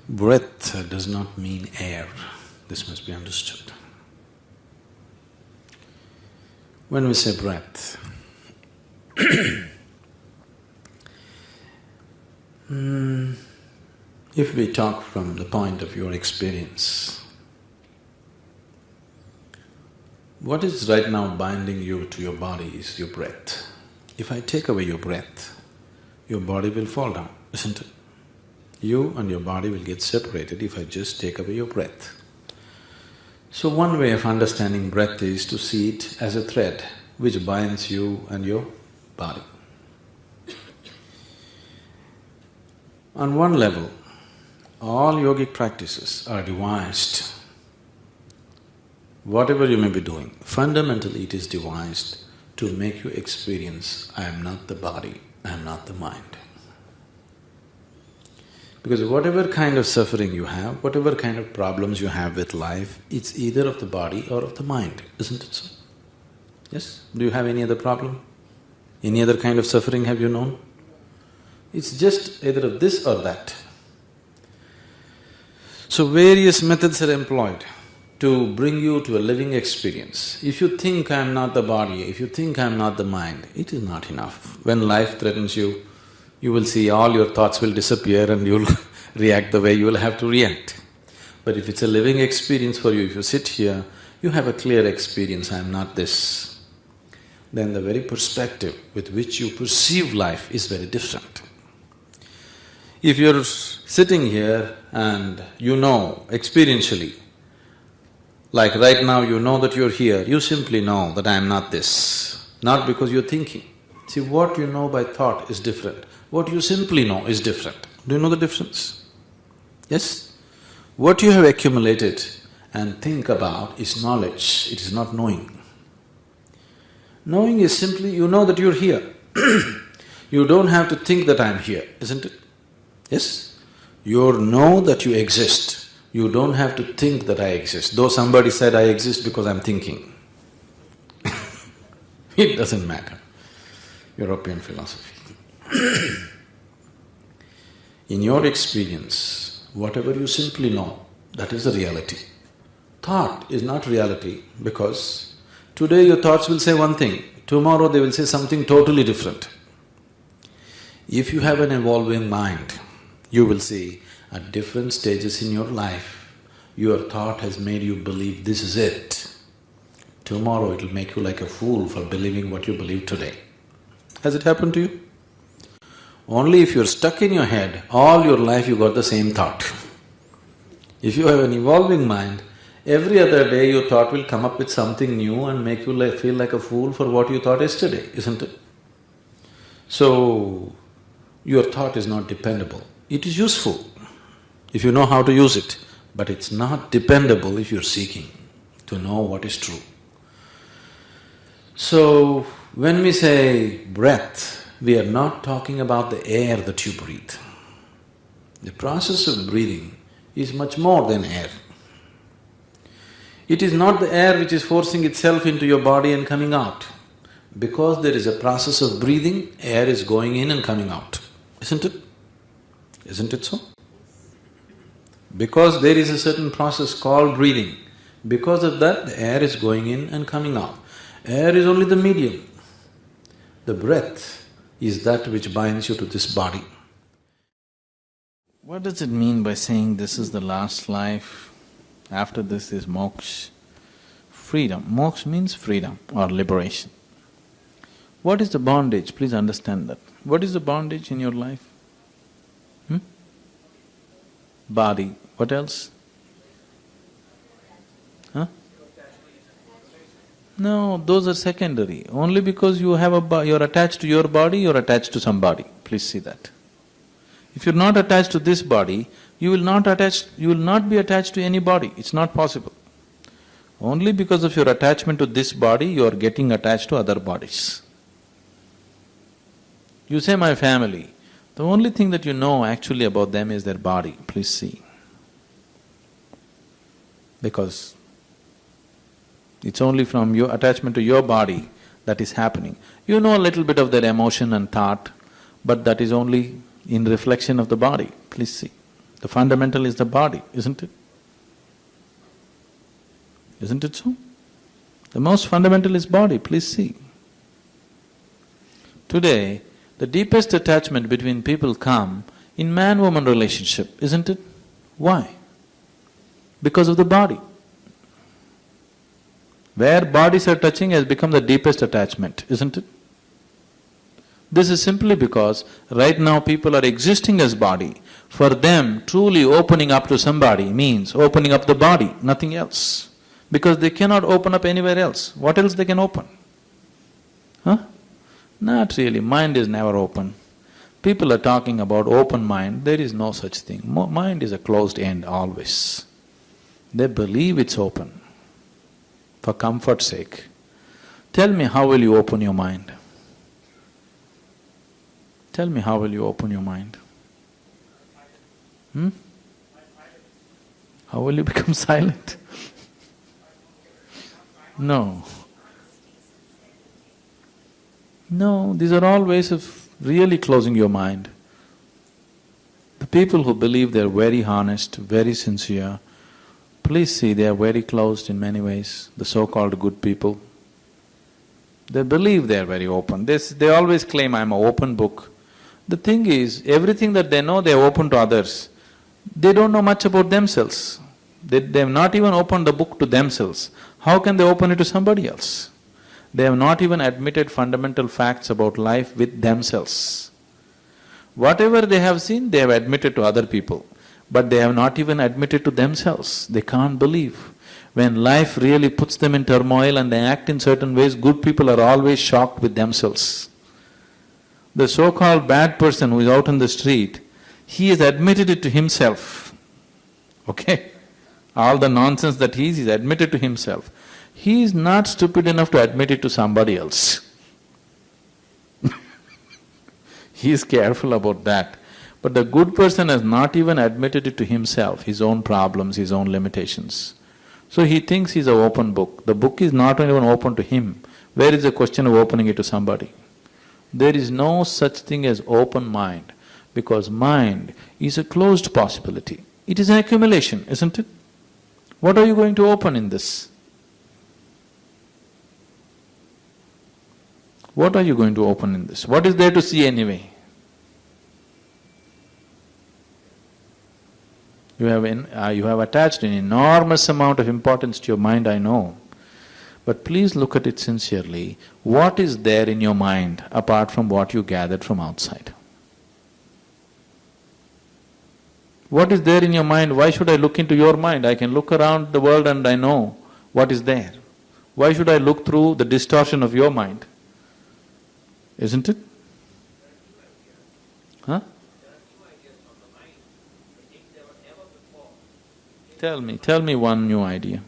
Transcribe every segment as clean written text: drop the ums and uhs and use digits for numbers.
Breath does not mean air, this must be understood. When we say breath, if we talk from the point of your experience, what is right now binding you to your body is your breath. If I take away your breath, your body will fall down, isn't it? You and your body will get separated if I just take away your breath. So one way of understanding breath is to see it as a thread which binds you and your body. On one level, all yogic practices are devised. Whatever you may be doing, fundamentally it is devised to make you experience, I am not the body, I am not the mind. Because whatever kind of suffering you have, whatever kind of problems you have with life, it's either of the body or of the mind, isn't it so? Yes? Do you have any other problem? Any other kind of suffering have you known? It's just either of this or that. So various methods are employed to bring you to a living experience. If you think I am not the body, if you think I am not the mind, it is not enough. When life threatens you, you will see all your thoughts will disappear and you'll react the way you will have to react. But if it's a living experience for you, if you sit here, you have a clear experience, I am not this, then the very perspective with which you perceive life is very different. If you're sitting here and you know experientially, like right now you know that you're here, you simply know that I am not this, not because you're thinking. See, what you know by thought is different, what you simply know is different. Do you know the difference? Yes? What you have accumulated and think about is knowledge, it is not knowing. Knowing is simply, you know that you're here. You don't have to think that I'm here, isn't it? Yes? You know that you exist. You don't have to think that I exist, though somebody said I exist because I'm thinking. It doesn't matter. European philosophy. In your experience, whatever you simply know, that is the reality. Thought is not reality because today your thoughts will say one thing, tomorrow they will say something totally different. If you have an evolving mind, you will see at different stages in your life, your thought has made you believe this is it. Tomorrow it'll make you like a fool for believing what you believe today. Has it happened to you? Only if you're stuck in your head, all your life you got the same thought. If you have an evolving mind, every other day your thought will come up with something new and make you feel like a fool for what you thought yesterday, isn't it? So, your thought is not dependable. It is useful if you know how to use it, but it's not dependable if you're seeking to know what is true. So, when we say breath, we are not talking about the air that you breathe. The process of breathing is much more than air. It is not the air which is forcing itself into your body and coming out. Because there is a process of breathing, air is going in and coming out, isn't it? Isn't it so? Because there is a certain process called breathing, because of that the air is going in and coming out. Air is only the medium. The breath is that which binds you to this body. What does it mean by saying this is the last life, after this is Moksh? Freedom. Moksh means freedom or liberation. What is the bondage? Please understand that. What is the bondage in your life? Body. What else? Huh? No, those are secondary. Only because you have you're attached to your body, you're attached to somebody. Please see that. If you're not attached to this body, you will not be attached to any body. It's not possible. Only because of your attachment to this body, you are getting attached to other bodies. You say, my family. The only thing that you know actually about them is their body. Please see. Because it's only from your attachment to your body that is happening. You know a little bit of their emotion and thought, but that is only in reflection of the body. Please see. The fundamental is the body, isn't it? Isn't it so? The most fundamental is body, please see. Today, the deepest attachment between people come in man-woman relationship, isn't it? Why? Because of the body. Where bodies are touching has become the deepest attachment, isn't it? This is simply because right now people are existing as body. For them, truly opening up to somebody means opening up the body, nothing else. Because they cannot open up anywhere else. What else they can open? Huh? Not really, mind is never open. People are talking about open mind, there is no such thing. Mind is a closed end always. They believe it's open, for comfort's sake. Tell me, how will you open your mind? Tell me, how will you open your mind? How will you become silent? No. No, these are all ways of really closing your mind. The people who believe they're very honest, very sincere, please see they are very closed in many ways, the so-called good people. They believe they are very open. They always claim, I'm an open book. The thing is, everything that they know, they are open to others. They don't know much about themselves. They have not even opened the book to themselves. How can they open it to somebody else? They have not even admitted fundamental facts about life with themselves. Whatever they have seen, they have admitted to other people, but they have not even admitted to themselves. They can't believe. When life really puts them in turmoil and they act in certain ways, good people are always shocked with themselves. The so-called bad person who is out on the street, he has admitted it to himself, okay? All the nonsense that he is, he's admitted to himself. He is not stupid enough to admit it to somebody else. He is careful about that. But the good person has not even admitted it to himself, his own problems, his own limitations. So he thinks he's an open book. The book is not even open to him. Where is the question of opening it to somebody? There is no such thing as open mind, because mind is a closed possibility. It is an accumulation, isn't it? What are you going to open in this? What are you going to open in this? What is there to see anyway? You have attached an enormous amount of importance to your mind, I know. But please look at it sincerely. What is there in your mind apart from what you gathered from outside? What is there in your mind? Why should I look into your mind? I can look around the world and I know what is there. Why should I look through the distortion of your mind? Isn't it? Huh? Tell me one new idea.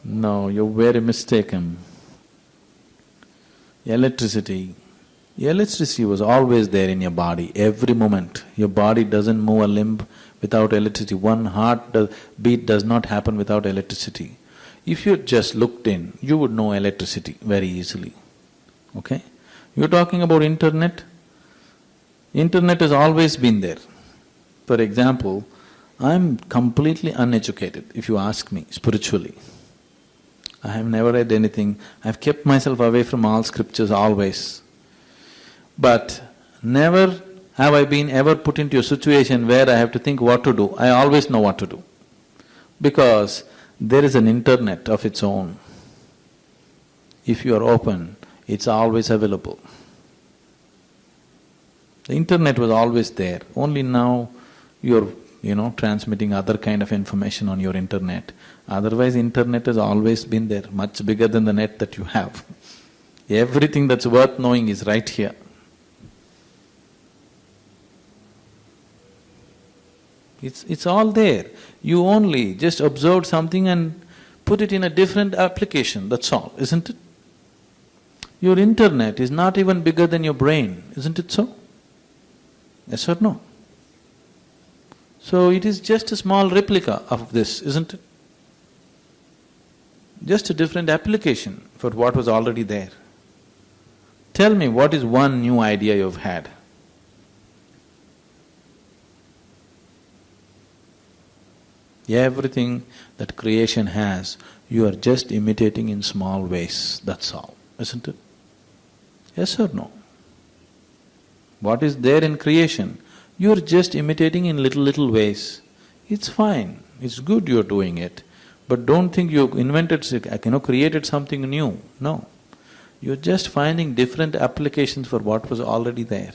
No, you're very mistaken. Electricity was always there in your body, every moment. Your body doesn't move a limb without electricity. One heartbeat does not happen without electricity. If you just looked in, you would know electricity very easily, okay? You're talking about internet. Internet has always been there. For example, I'm completely uneducated, if you ask me, spiritually. I have never read anything, I've kept myself away from all scriptures always. But never have I been ever put into a situation where I have to think what to do. I always know what to do. Because there is an internet of its own. If you are open, it's always available. The internet was always there, only now you're, transmitting other kind of information on your internet. Otherwise, internet has always been there, much bigger than the net that you have. Everything that's worth knowing is right here. It's all there. You only just observed something and put it in a different application, that's all, isn't it? Your internet is not even bigger than your brain, isn't it so? Yes or no? So it is just a small replica of this, isn't it? Just a different application for what was already there. Tell me, what is one new idea you've had? Everything that creation has, you are just imitating in small ways, that's all, isn't it? Yes or no? What is there in creation, you are just imitating in little ways. It's fine, it's good you're doing it, but don't think you invented, created something new. No. You're just finding different applications for what was already there.